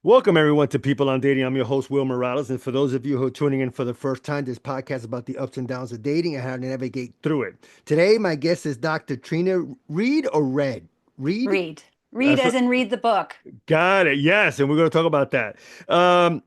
Welcome, everyone, to People on Dating. I'm your host, Will Morales. And for those of you who are tuning in for the first time, this podcast is about the ups and downs of dating and how to navigate through it. Today, my guest is Dr. Trina Read or Red? Read? Read. Read That's as what, in read the book. got it. Yes. And we're going to talk about that. Um,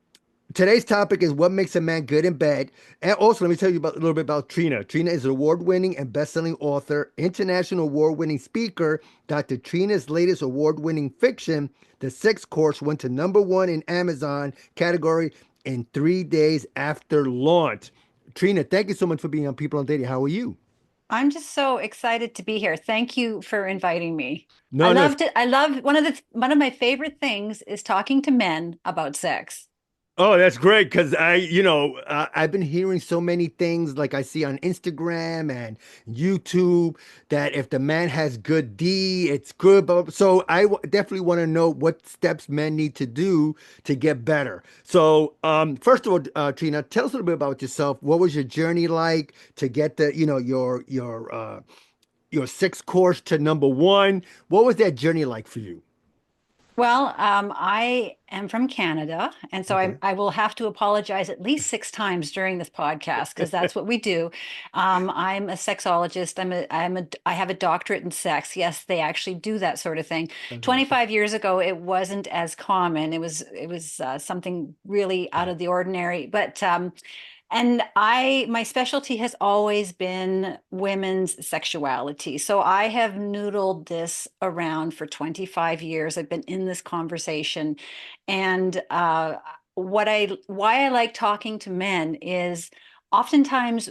Today's topic is what makes a man good in bed. And also, let me tell you about a little bit about Trina. Trina is an award-winning and best-selling author, international award-winning speaker. Dr. Trina's latest award-winning fiction, The Sex Course, went to #1 in Amazon category in 3 days after launch. Trina, thank you so much for being on People on Dating. How are you? I'm just so excited to be here. Thank you for inviting me. I No, no, loved it. I love one of my favorite things is talking to men about sex. oh, that's great because I've been hearing so many things like I see on Instagram and YouTube that if the man has good D, it's good. But so definitely want to know what steps men need to do to get better. So, first of all, Trina, tell us a little bit about yourself. What was your journey like to get your sixth course to #1? What was that journey like for you? Well, I am from Canada, and so I, Okay. I will have to apologize at least 6 times during this podcast because that's what we do. I'm a sexologist. I have a doctorate in sex. Yes, they actually do that sort of thing. Fantastic. 25 years ago, it wasn't as common. It was something really out Right. of the ordinary. And my specialty has always been women's sexuality. So I have noodled this around for 25 years. I've been in this conversation. And why I like talking to men is oftentimes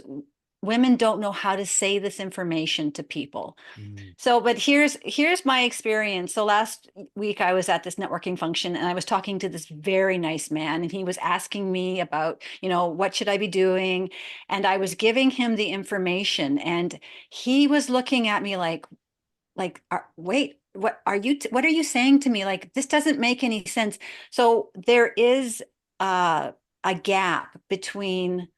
women don't know how to say this information to people. Mm. So, but here's my experience. So last week I was at this networking function and I was talking to this very nice man and he was asking me about, what should I be doing? And I was giving him the information and he was looking at me wait, what are you saying to me? Like, this doesn't make any sense. So there is a gap between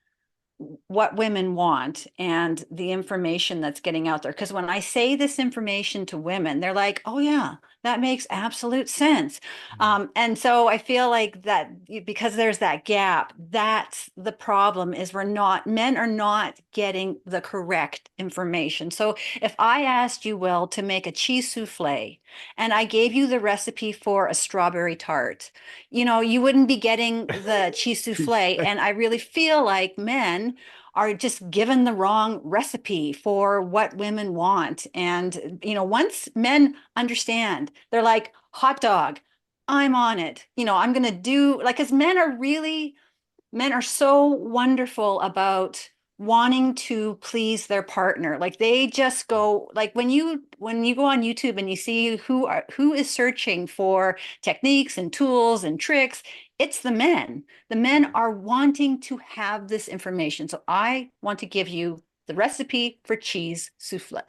what women want and the information that's getting out there. Because when I say this information to women, they're like, oh, yeah, that makes absolute sense. And so I feel like that because there's that gap, that's the problem is men are not getting the correct information. So if I asked you, Will, to make a cheese souffle and I gave you the recipe for a strawberry tart, you wouldn't be getting the cheese Jeez. souffle. And I really feel like men are just given the wrong recipe for what women want. And, once men understand, they're like, hot dog, I'm on it. I'm going to do like, because men are so wonderful about wanting to please their partner. Like they just go like when you go on YouTube and you see who is searching for techniques and tools and tricks, it's the men. The men are wanting to have this information. So I want to give you the recipe for cheese souffle.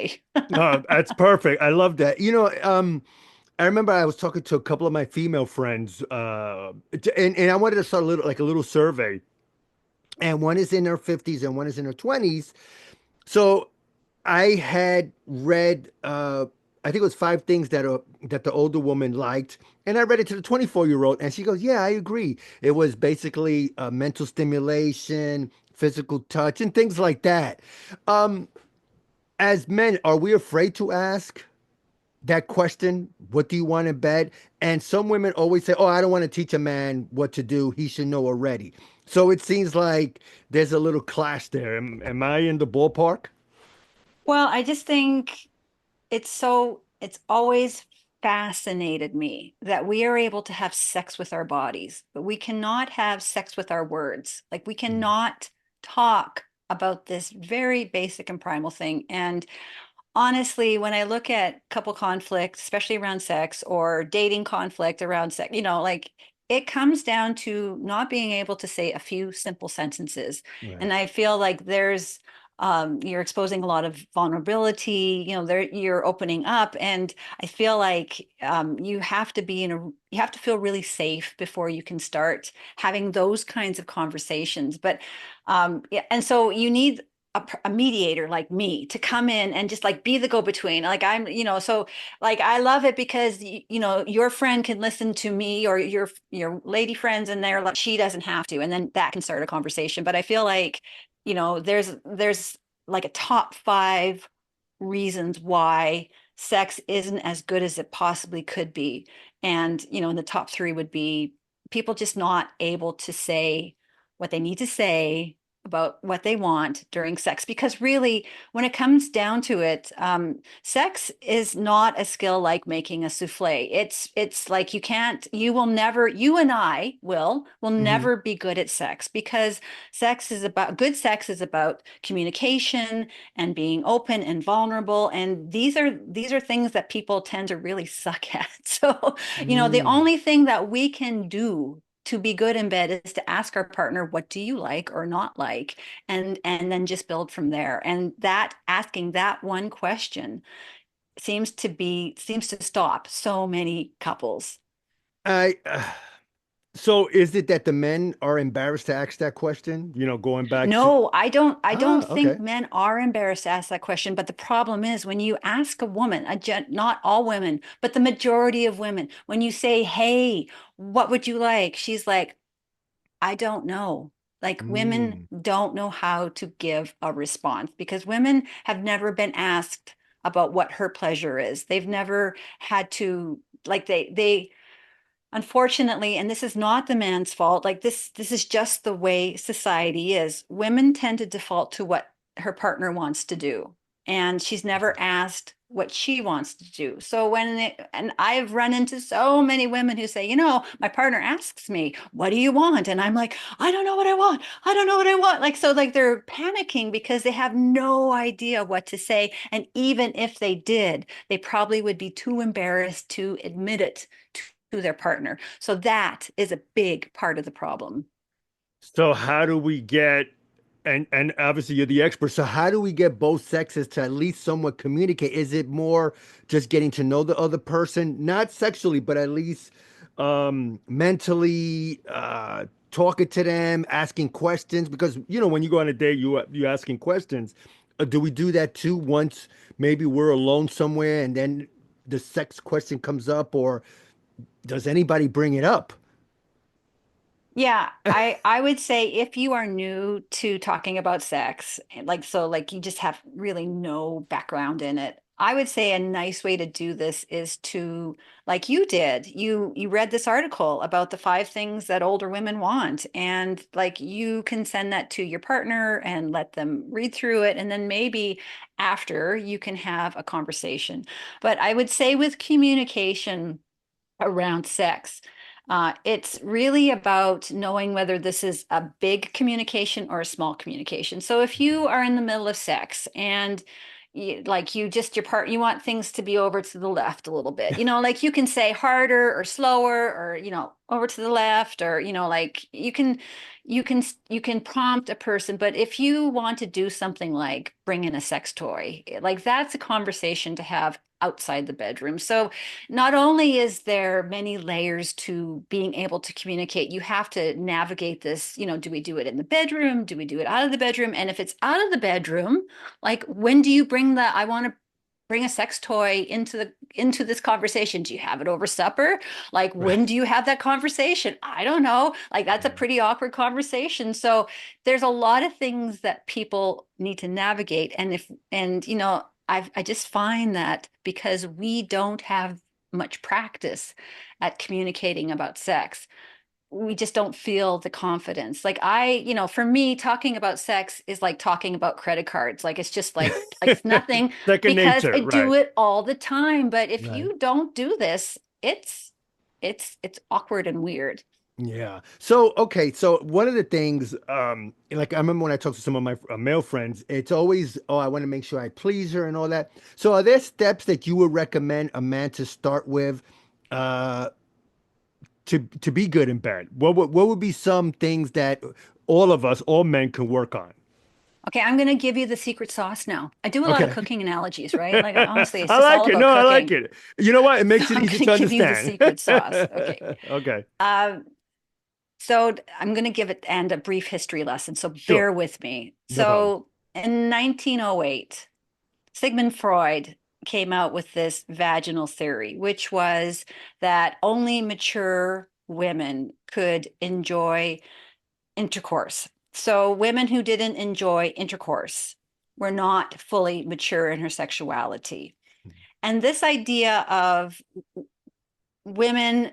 That's perfect. I love that. I remember I was talking to a couple of my female friends, and I wanted to start a little survey. And one is in her 50s and one is in her 20s. So I had read, I think it was 5 things that the older woman liked, and I read it to the 24-year-old, and she goes, "Yeah, I agree." It was basically mental stimulation, physical touch, and things like that. Um, as men, are we afraid to ask that question? What do you want in bed? And some women always say, "Oh, I don't want to teach a man what to do. He should know already." So it seems like there's a little clash there. Am I in the ballpark? Well, I just think it's always fascinated me that we are able to have sex with our bodies, but we cannot have sex with our words. Like we Mm. cannot talk about this very basic and primal thing. And honestly, when I look at couple conflict, especially around sex or dating conflict around sex, like it comes down to not being able to say a few simple sentences. Right. And I feel like you're exposing a lot of vulnerability, you're opening up. And I feel like you have to feel really safe before you can start having those kinds of conversations. But yeah, and so you need a mediator like me to come in and just like be the go-between. Like I'm, so like I love it because your friend can listen to me or your lady friends and they're like she doesn't have to, and then that can start a conversation. But I feel like, there's like a top five reasons why sex isn't as good as it possibly could be. And, in the top three would be people just not able to say what they need to say about what they want during sex. Because really, when it comes down to it, sex is not a skill like making a souffle. It's like you will never, you and I will Hmm. never be good at sex, because good sex is about communication and being open and vulnerable. And these are things that people tend to really suck at. So, the Mm. only thing that we can do to be good in bed is to ask our partner, what do you like or not like? And then just build from there. And that asking that one question seems to stop so many couples. I so is it that the men are embarrassed to ask that question? Going back to No, I don't think okay. men are embarrassed to ask that question, but the problem is when you ask a woman, not all women, but the majority of women, when you say, "Hey, what would you like?" She's like, "I don't know." Like women Mm. don't know how to give a response because women have never been asked about what her pleasure is. They've never had to, like, they unfortunately, and this is not the man's fault, like this is just the way society is. Women tend to default to what her partner wants to do, and she's never asked what she wants to do. So and I've run into so many women who say, my partner asks me, "What do you want?" And I'm like, "I don't know what I want. I don't know what I want." Like, so like they're panicking because they have no idea what to say. And even if they did, they probably would be too embarrassed to admit it to their partner. So that is a big part of the problem. So how do we get and obviously you're the expert. So how do we get both sexes to at least somewhat communicate? Is it more just getting to know the other person, not sexually, but at least mentally, talking to them, asking questions? Because when you go on a date, you asking questions. Do we do that too once maybe we're alone somewhere and then the sex question comes up, or does anybody bring it up? Yeah, I would say if you are new to talking about sex, like you just have really no background in it, I would say a nice way to do this is to, like you did, you read this article about the five things that older women want, and like you can send that to your partner and let them read through it, and then maybe after you can have a conversation. But I would say with communication around sex. It's really about knowing whether this is a big communication or a small communication. So if you are in the middle of sex and you want things to be over to the left a little bit, like you can say harder or slower or, over to the left, or, like you can prompt a person. But if you want to do something like bring in a sex toy, like that's a conversation to have outside the bedroom. So not only is there many layers to being able to communicate, you have to navigate this, do we do it in the bedroom? Do we do it out of the bedroom? And if it's out of the bedroom, like when do you bring I want to bring a sex toy into this conversation? Do you have it over supper? Like Right. when do you have that conversation? I don't know. Like that's a pretty awkward conversation. So there's a lot of things that people need to navigate. And I just find that because we don't have much practice at communicating about sex, we just don't feel the confidence. Like for me, talking about sex is like talking about credit cards. Like it's just like it's nothing Second because nature, I right? do it all the time. But if Right. you don't do this, it's awkward and weird. Yeah. So, okay. So one of the things, like I remember when I talked to some of my male friends, it's always, oh, I want to make sure I please her and all that. So are there steps that you would recommend a man to start with, uh, to be good in bed? What would be some things that all of us, all men can work on? Okay, I'm going to give you the secret sauce now. I do a lot of Okay. cooking analogies, right? Like honestly, it's I just all like it. about No, I like cooking. it. You know what? It So makes it I'm easy going to to give you the understand. secret sauce. Okay. Okay. Uh, So I'm going to give it and a brief history lesson. So Sure. bear with me. No problem. So in 1908, Sigmund Freud came out with this vaginal theory, which was that only mature women could enjoy intercourse. So women who didn't enjoy intercourse were not fully mature in her sexuality. And this idea of women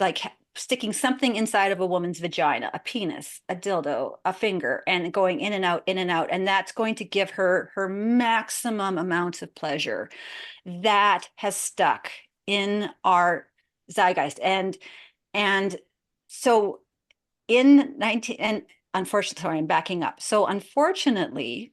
like sticking something inside of a woman's vagina, a penis, a dildo, a finger, and going in and out, and that's going to give her her maximum amounts of pleasure. That has stuck in our zeitgeist, and so in 19 and unfortunately, sorry, I'm backing up. So unfortunately,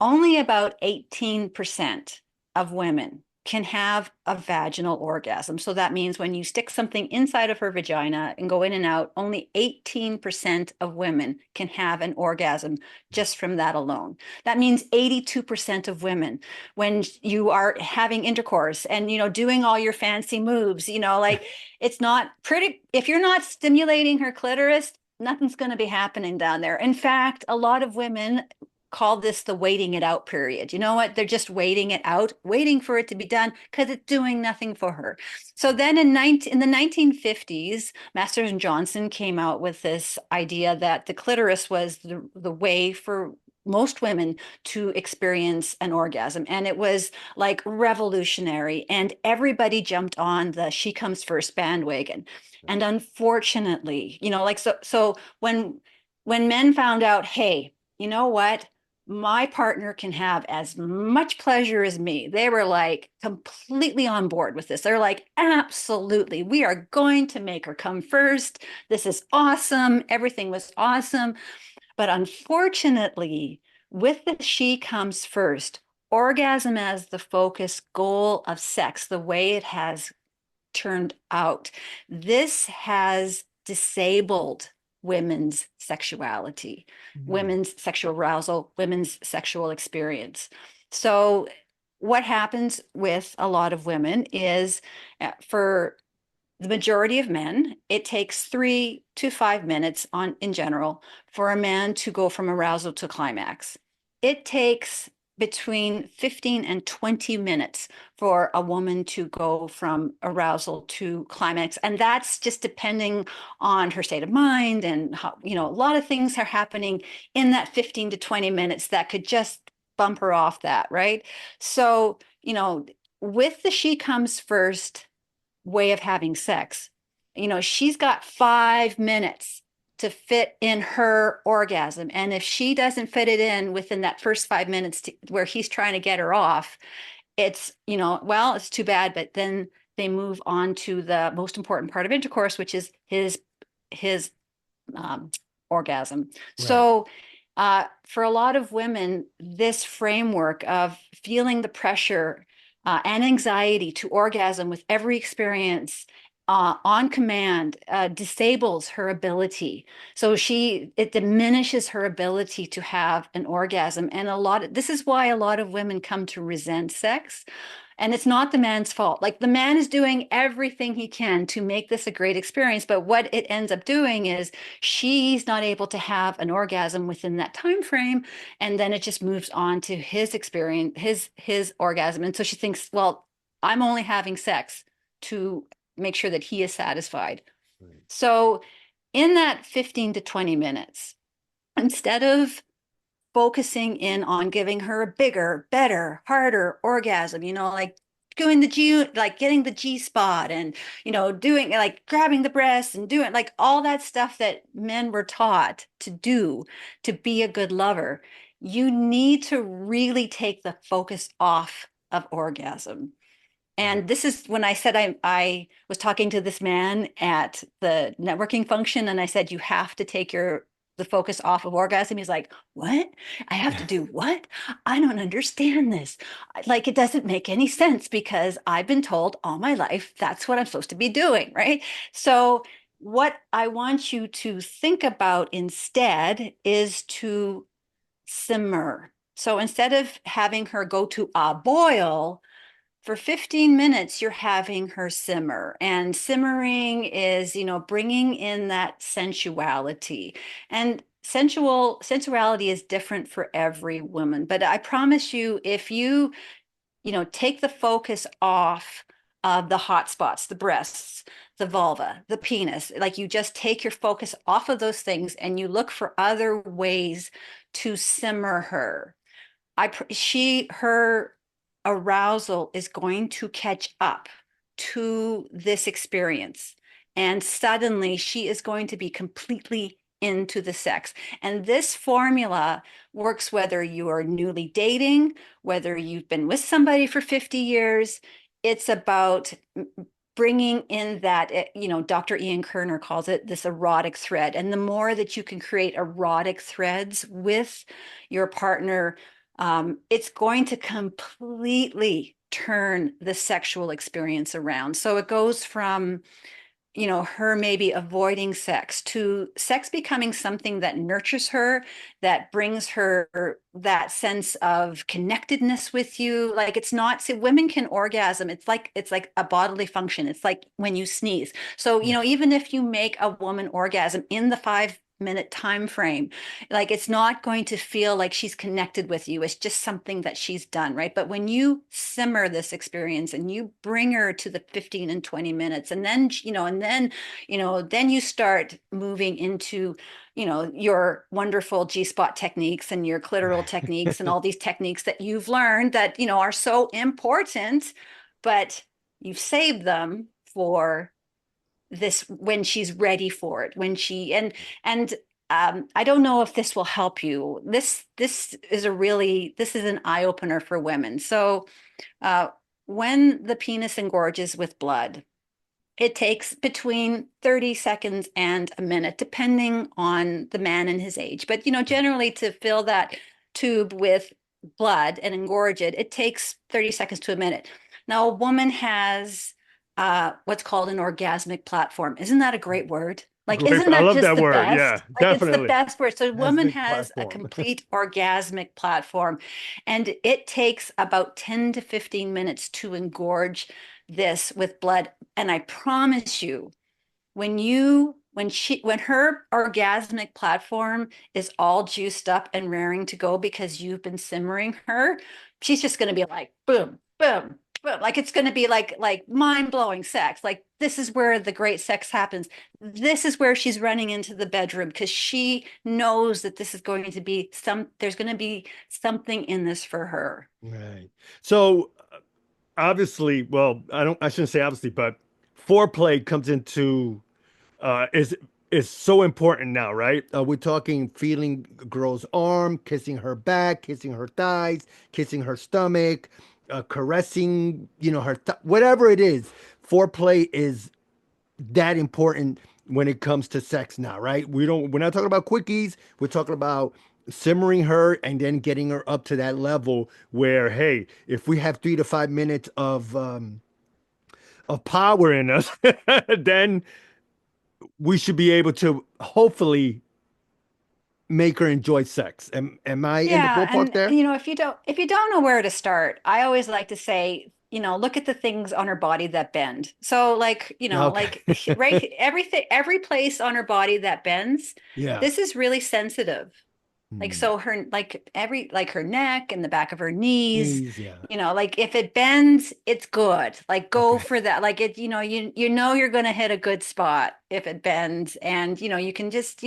only about 18% of women can have a vaginal orgasm. So that means when you stick something inside of her vagina and go in and out, only 18% of women can have an orgasm just from that alone. That means 82% of women, when you are having intercourse and, doing all your fancy moves, like it's not pretty, if you're not stimulating her clitoris, nothing's going to be happening down there. In fact, a lot of women call this the waiting it out period. You know what? They're just waiting it out, waiting for it to be done because it's doing nothing for her. So then in the 1950s, Masters and Johnson came out with this idea that the clitoris was the way for most women to experience an orgasm. And it was like revolutionary. And everybody jumped on the she comes first bandwagon. And unfortunately, like so when men found out, hey, you know what? My partner can have as much pleasure as me. They were like completely on board with this. They're like, absolutely. We are going to make her come first. This is awesome. Everything was awesome. But unfortunately, with the she comes first, orgasm as the focus goal of sex, the way it has turned out, this has disabled women's sexuality, Mm. women's sexual arousal, women's sexual experience. So, what happens with a lot of women is for the majority of men, it takes 3 to 5 minutes in general for a man to go from arousal to climax. It takes between 15 and 20 minutes for a woman to go from arousal to climax. And that's just depending on her state of mind and how, a lot of things are happening in that 15 to 20 minutes that could just bump her off that, right? So, with the she comes first way of having sex. She's got 5 minutes to fit in her orgasm. And if she doesn't fit it in within that first 5 minutes where he's trying to get her off, it's, well, it's too bad. But then they move on to the most important part of intercourse, which is his um, orgasm. Right. So, for a lot of women, this framework of feeling the pressure and anxiety to orgasm with every experience on command disables her ability. So it diminishes her ability to have an orgasm. And this is why a lot of women come to resent sex. And it's not the man's fault. Like the man is doing everything he can to make this a great experience. But what it ends up doing is she's not able to have an orgasm within that time frame. And then it just moves on to his experience, his orgasm. And so she thinks, well, I'm only having sex to make sure that he is satisfied. Right. So in that 15 to 20 minutes, instead of focusing in on giving her a bigger, better, harder orgasm, like doing the G, like getting the G spot and, doing like grabbing the breasts and doing like all that stuff that men were taught to do to be a good lover. You need to really take the focus off of orgasm. Right. And this is when I said I was talking to this man at the networking function, and I said, you have to take the focus off of orgasm. He's like, what? I have to do what? I don't understand this. Like, it doesn't make any sense because I've been told all my life that's what I'm supposed to be doing, right? So, what I want you to think about instead is to simmer. So instead of having her go to a boil, for 15 minutes, you're having her simmer. And simmering is, bringing in that sensuality. And sensuality is different for every woman, but I promise you, if you, take the focus off of the hot spots, the breasts, the vulva, the penis, like you just take your focus off of those things and you look for other ways to simmer her. Her arousal is going to catch up to this experience. And suddenly she is going to be completely into the sex. And this formula works whether you are newly dating, whether you've been with somebody for 50 years. It's about bringing in that, Dr. Ian Kerner calls it this erotic thread. And the more that you can create erotic threads with your partner, it's going to completely turn the sexual experience around. So it goes from, her maybe avoiding sex to sex becoming something that nurtures her, that brings her that sense of connectedness with you. Like it's not, see, women can orgasm. It's like a bodily function. It's like when you sneeze. So, Yeah. even if you make a woman orgasm in the 5-minute time frame, like it's not going to feel like she's connected with you. It's just something that she's done, right? But when you simmer this experience and you bring her to the 15 and 20 minutes, and then then you start moving into your wonderful G-spot techniques and your clitoral techniques and all these techniques that you've learned that are so important, but you've saved them for this when she's ready for it, when she and I don't know if this will help you. This is an eye opener for women. So uh, when the penis engorges with blood, it takes between 30 seconds and a minute, depending on the man and his age. But, generally to fill that tube with blood and engorge it, it takes 30 seconds to a minute. Now, a woman has what's called an orgasmic platform. Isn't that a great word? Like, Great. isn't I that love just that the word. Yeah, best? Like, it's the definitely. best word. So, a Has woman big has a platform. complete orgasmic platform, and it takes about 10 to 15 minutes to engorge this with blood. And I promise you, when her orgasmic platform is all juiced up and raring to go because you've been simmering her, she's just going to be like boom, boom, boom. Like it's going to be like mind-blowing sex. Like this is where the great sex happens. This is where she's running into the bedroom because she knows that this is going to be there's going to be something in this for her. Right. So obviously, well, I shouldn't say obviously, but foreplay comes into is so important now, right? We're talking feeling a girl's arm, kissing her back, kissing her thighs, kissing her stomach, caressing, her whatever it is. Foreplay is that important when it comes to sex now, right? We're not talking about quickies. We're talking about simmering her and then getting her up to that level where, hey, if we have 3 to 5 minutes of power in us, then we should be able to hopefully make her enjoy sex. Am I in the Yeah, ballpark and there? if you don't know where to start, I always like to say, look at the things on her body that bend. So like, like Okay. right, every place on her body that bends, Yeah. this is really sensitive. Like Hmm. so her like her neck and the back of her knees, Knees, yeah. like if it bends, it's good. Like go Okay. for that. Like it, you're gonna hit a good spot if it bends. And you can just,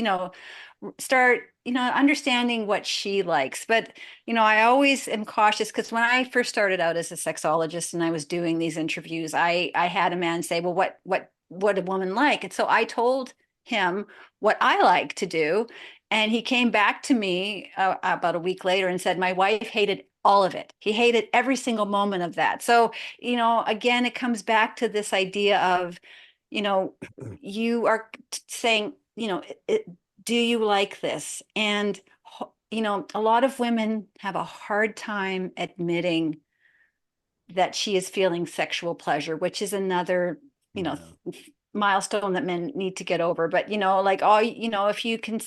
start, understanding what she likes. But, I always am cautious because when I first started out as a sexologist and I was doing these interviews, I had a man say, well, what a woman like? And so I told him what I like to do. And he came back to me about a week later and said, my wife hated all of it. He hated every single moment of that. So, again, it comes back to this idea of, you know, you are saying, do you like this? And, a lot of women have a hard time admitting that she is feeling sexual pleasure, which is another, Yeah. milestone that men need to get over. But, like, oh, if you can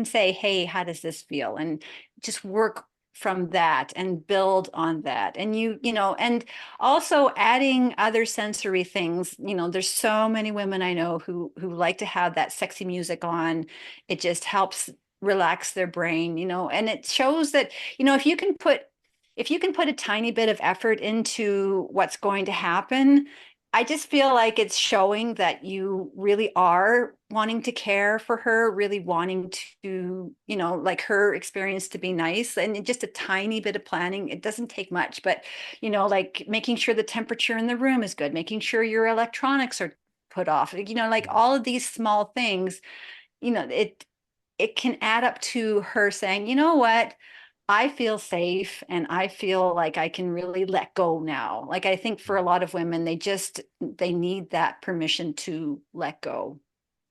say, hey, how does this feel? And just work from that and build on that. And and also adding other sensory things. There's so many women I know who like to have that sexy music on. It just helps relax their brain, and it shows that, if you can put a tiny bit of effort into what's going to happen, I just feel like it's showing that you really are wanting to care for her, really wanting to, like her experience to be nice. And just a tiny bit of planning, it doesn't take much, but, like making sure the temperature in the room is good, making sure your electronics are put off, like all of these small things, it can add up to her saying, you know what? I feel safe and I feel like I can really let go now. Like I think for a lot of women, they need that permission to let go.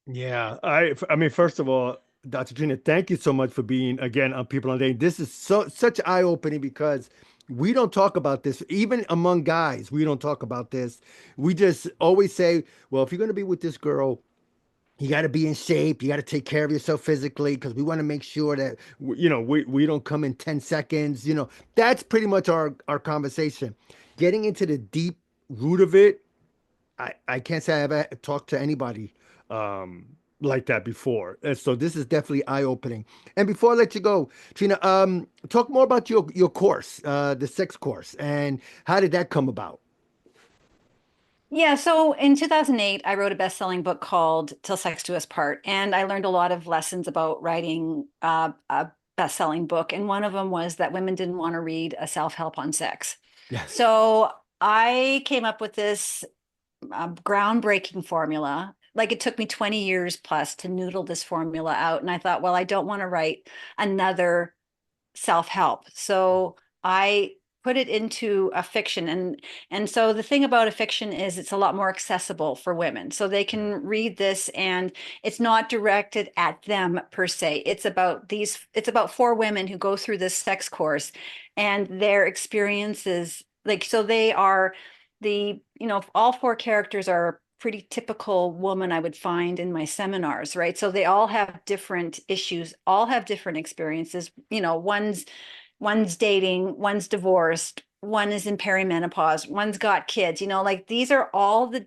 Yeah, I mean, first of all, Dr. Trina, thank you so much for being again on People on Day. This is such eye-opening because we don't talk about this, even among guys. We don't talk about this. We just always say, well, if you're going to be with this girl, you got to be in shape. You got to take care of yourself physically because we want to make sure that we don't come in 10 seconds. That's pretty much our conversation. Getting into the deep root of it, I can't say I've talked to anybody um, like that before. And so this is definitely eye-opening. And before I let you go, Trina, talk more about your course, the sex course, and how did that come about? Yeah, so in 2008, I wrote a best-selling book called Till Sex Do Us Part, and I learned a lot of lessons about writing a best-selling book. And one of them was that women didn't want to read a self-help on sex. Yes. So I came up with this groundbreaking formula. Like it took me 20 years plus to noodle this formula out. And I thought, well, I don't want to write another self-help. So I put it into a fiction, and so the thing about a fiction is it's a lot more accessible for women. So they can read this and it's not directed at them per se. It's about four women who go through this sex course and their experiences, like, so they are all four characters are pretty typical woman I would find in my seminars, right? So they all have different issues, all have different experiences. One's dating, one's divorced, one is in perimenopause, one's got kids, like these are all the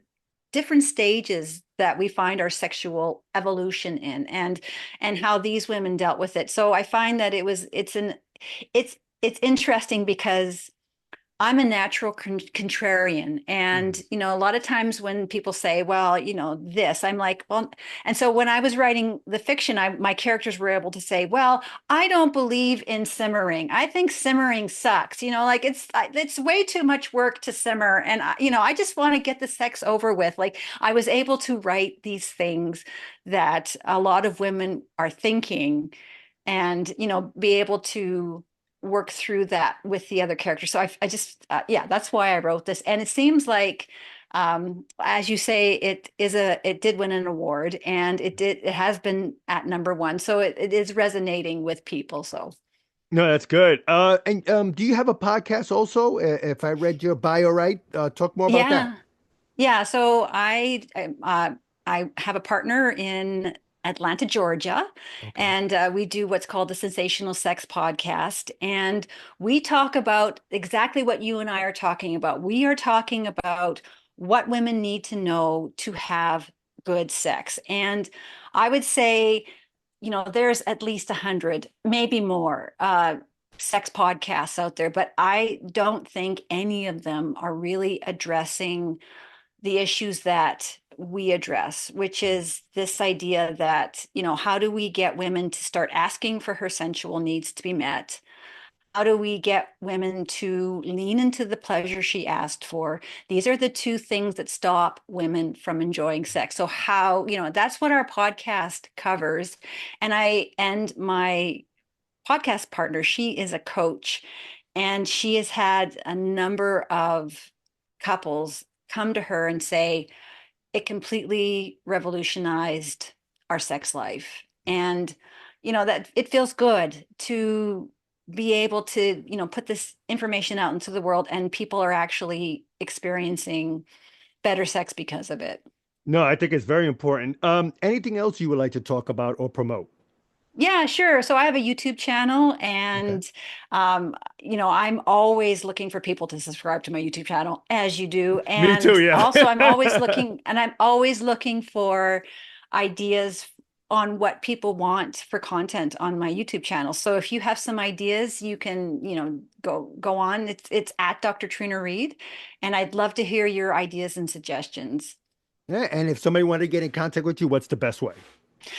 different stages that we find our sexual evolution in, and how these women dealt with it. So I find that it's interesting because I'm a natural contrarian. And, Mhm. a lot of times when people say, well, this, I'm like, well, and so when I was writing the fiction, my characters were able to say, well, I don't believe in simmering. I think simmering sucks. Like it's way too much work to simmer. And, I just want to get the sex over with. Like I was able to write these things that a lot of women are thinking and be able to work through that with the other characters. So I just yeah, that's why I wrote this. And it seems like as you say, it did win an award, and it has been at number one, so it is resonating with people. So No, that's good. And do you have a podcast also? If I read your bio right, talk more about that. yeah. Yeah, so I have a partner in Atlanta, Georgia, Okay. and we do what's called the Sensational Sex Podcast, and we talk about exactly what you and I are talking about. We are talking about what women need to know to have good sex, and I would say, there's at least 100, maybe more, sex podcasts out there, but I don't think any of them are really addressing the issues that we address, which is this idea that, how do we get women to start asking for her sensual needs to be met? How do we get women to lean into the pleasure she asked for? These are the two things that stop women from enjoying sex. So how, that's what our podcast covers. And my podcast partner, she is a coach, and she has had a number of couples come to her and say, it completely revolutionized our sex life. And, that it feels good to be able to, put this information out into the world, and people are actually experiencing better sex because of it. No, I think it's very important. Anything else you would like to talk about or promote? Yeah, sure. So I have a YouTube channel, Okay. and I'm always looking for people to subscribe to my YouTube channel, as you do. Me too, And yeah. also I'm always looking for ideas on what people want for content on my YouTube channel. So if you have some ideas, you can, go on. It's at Dr. Trina Read, and I'd love to hear your ideas and suggestions. Yeah, and if somebody wanted to get in contact with you, what's the best way?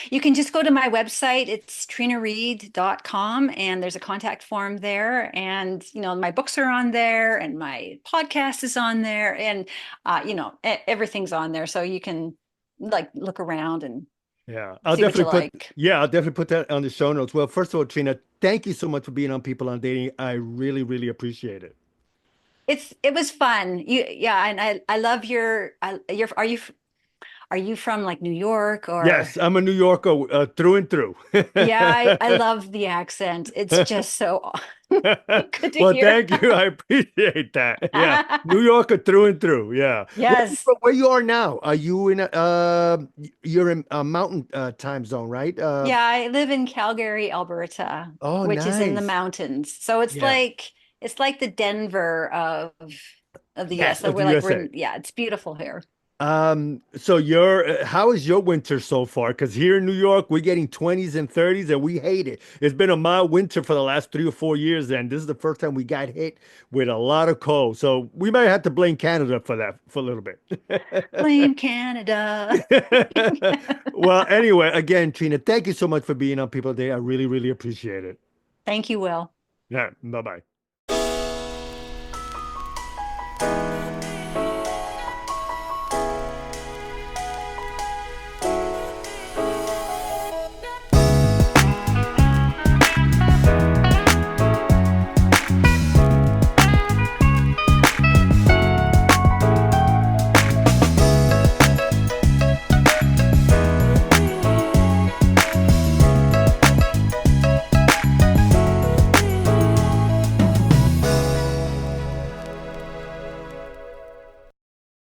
You can just go to my website. It's trinaread.com, and there's a contact form there. And, my books are on there, and my podcast is on there, and, everything's on there. So you can like look around and Yeah, see what you like. I'll definitely put that on the show notes. Well, first of all, Trina, thank you so much for being on People on Dating. I really, really appreciate it. It was fun. Yeah, and I love are you from like New York or? Yes, I'm a New Yorker through and through. Yeah, I love the accent. It's just so good to Well, hear. thank you. I appreciate that. Yeah, New Yorker through and through. Yeah. Yes. Where you are now? Are you in you're in a mountain time zone, right? Yeah, I live in Calgary, Alberta, Oh, which is in the nice. mountains. So Yeah. it's like the Denver of the US. Yes, So of the we're USA. yeah, it's beautiful here. So how is your winter so far? Because here in New York, we're getting 20s and 30s and we hate it. It's been a mild winter for the last 3 or 4 years, and this is the first time we got hit with a lot of cold. So we might have to blame Canada for that for a little bit. Blame Canada. Well, anyway, again, Trina, thank you so much for being on People Day. I really, really appreciate it. Thank you, Will. Yeah, bye-bye.